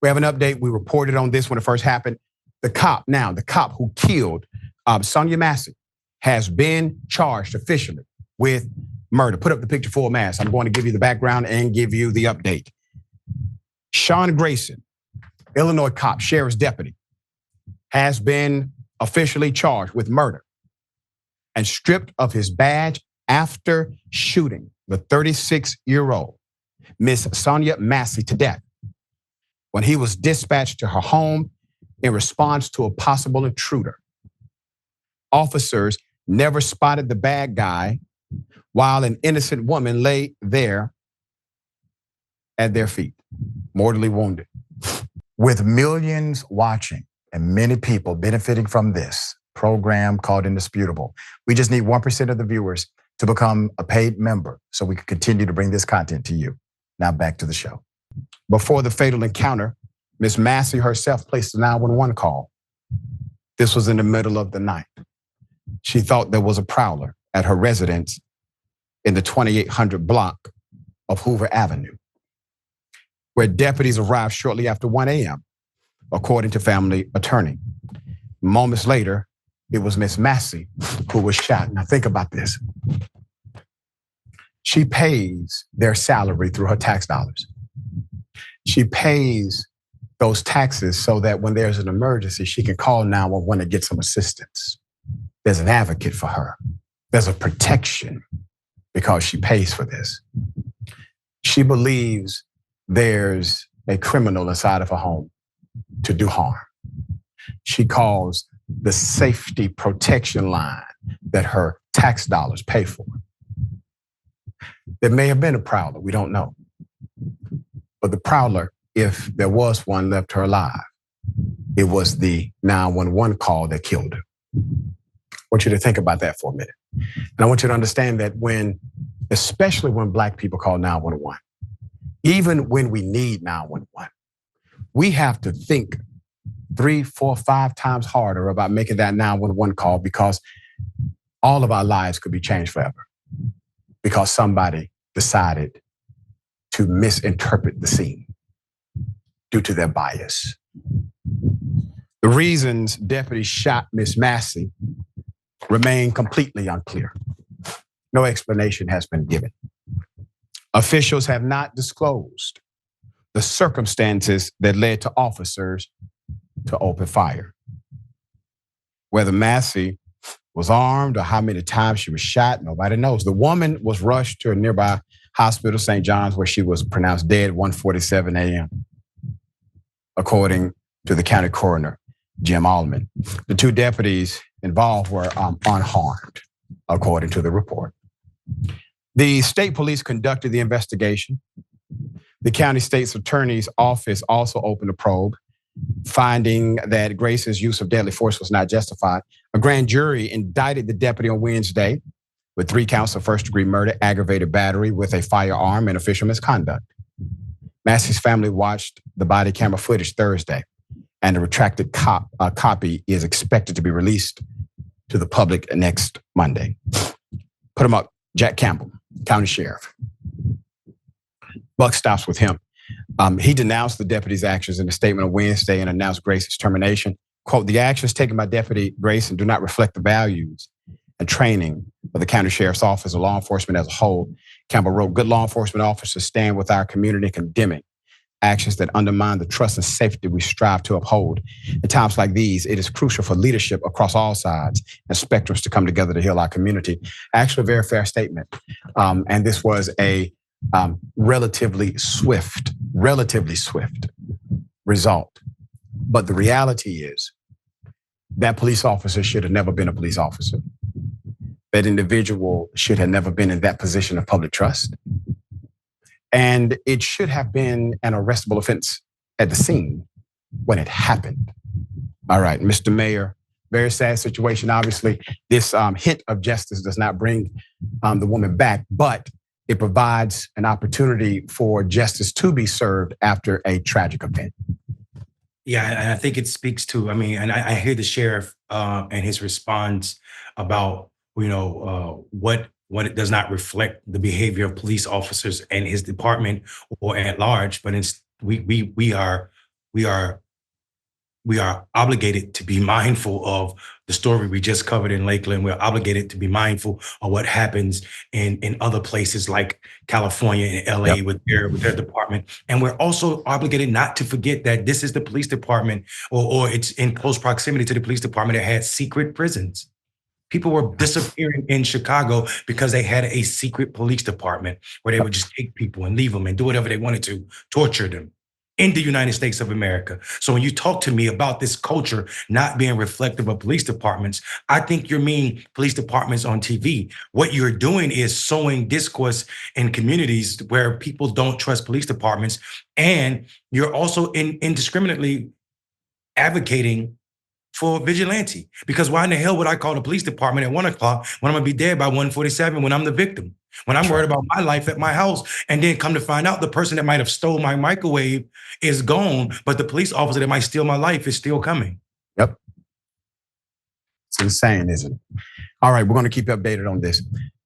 We have an update. We reported on this when it first happened. The cop who killed Sonya Massey has been charged officially with murder. Put up the picture full mass. I'm going to give you the background and give you the update. Sean Grayson, Illinois cop, sheriff's deputy, has been officially charged with murder and stripped of his badge after shooting the 36-year-old Miss Sonya Massey to death when he was dispatched to her home in response to a possible intruder. Officers never spotted the bad guy while an innocent woman lay there at their feet, mortally wounded. With millions watching and many people benefiting from this program called Indisputable, we just need 1% of the viewers to become a paid member so we can continue to bring this content to you. Now back to the show. Before the fatal encounter, Miss Massey herself placed a 911 call. This was in the middle of the night. She thought there was a prowler at her residence in the 2800 block of Hoover Avenue, where deputies arrived shortly after 1 a.m., according to family attorney. Moments later, it was Miss Massey who was shot. Now think about this. She pays their salary through her tax dollars. She pays those taxes so that when there's an emergency, she can call 911 and get some assistance. There's an advocate for her. There's a protection because she pays for this. She believes there's a criminal inside of her home to do harm. She calls the safety protection line that her tax dollars pay for. There may have been a prowler, we don't know. But the prowler, if there was one, left her alive. It was the 911 call that killed her. I want you to think about that for a minute. And I want you to understand that especially when Black people call 911, even when we need 911, we have to think 3, 4, 5 times harder about making that 911 call because all of our lives could be changed forever because somebody decided to misinterpret the scene due to their bias. The reasons deputies shot Miss Massey remain completely unclear. No explanation has been given. Officials have not disclosed the circumstances that led to officers to open fire. Whether Massey was armed or how many times she was shot, nobody knows. The woman was rushed to a nearby hospital, St. John's, where she was pronounced dead at 1:47 a.m., according to the county coroner, Jim Allman. The 2 deputies involved were unharmed, according to the report. The state police conducted the investigation. The county state's attorney's office also opened a probe, finding that Grace's use of deadly force was not justified. A grand jury indicted the deputy on Wednesday with 3 counts of first-degree murder, aggravated battery with a firearm, and official misconduct. Massey's family watched the body camera footage Thursday, and a retracted copy is expected to be released to the public next Monday. Put him up, Jack Campbell, county sheriff. Buck stops with him. He denounced the deputy's actions in a statement on Wednesday and announced Grace's termination. Quote, "The actions taken by Deputy Grayson do not reflect the values and training of the county sheriff's office or law enforcement as a whole." Campbell wrote, "Good law enforcement officers stand with our community condemning actions that undermine the trust and safety we strive to uphold. In times like these, it is crucial for leadership across all sides and spectrums to come together to heal our community." Actually, a very fair statement. And this was a relatively swift result. But the reality is that police officer should have never been a police officer. That individual should have never been in that position of public trust. And it should have been an arrestable offense at the scene when it happened. All right, Mr. Mayor, very sad situation. Obviously, this hint of justice does not bring the woman back, but it provides an opportunity for justice to be served after a tragic event. Yeah, and I think it speaks to, and I hear the sheriff and his response about, what it does not reflect the behavior of police officers and his department or at large, but it's we are we are obligated to be mindful of the story we just covered in Lakeland. We're obligated to be mindful of what happens in other places like California and LA Yep. with their department. And we're also obligated not to forget that this is the police department, or it's in close proximity to the police department that had secret prisons. People were disappearing in Chicago because they had a secret police department where they would just take people and leave them and do whatever they wanted to, torture them in the United States of America. So when you talk to me about this culture not being reflective of police departments, I think you're meaning police departments on TV. What you're doing is sowing discourse in communities where people don't trust police departments. And you're also indiscriminately advocating for vigilante. Because why in the hell would I call the police department at 1:00 when I'm gonna be dead by 1:47 when I'm the victim? When I'm worried about my life at my house, and then come to find out the person that might have stole my microwave is gone, but the police officer that might steal my life is still coming. Yep. It's insane, isn't it? All right, we're going to keep you updated on this.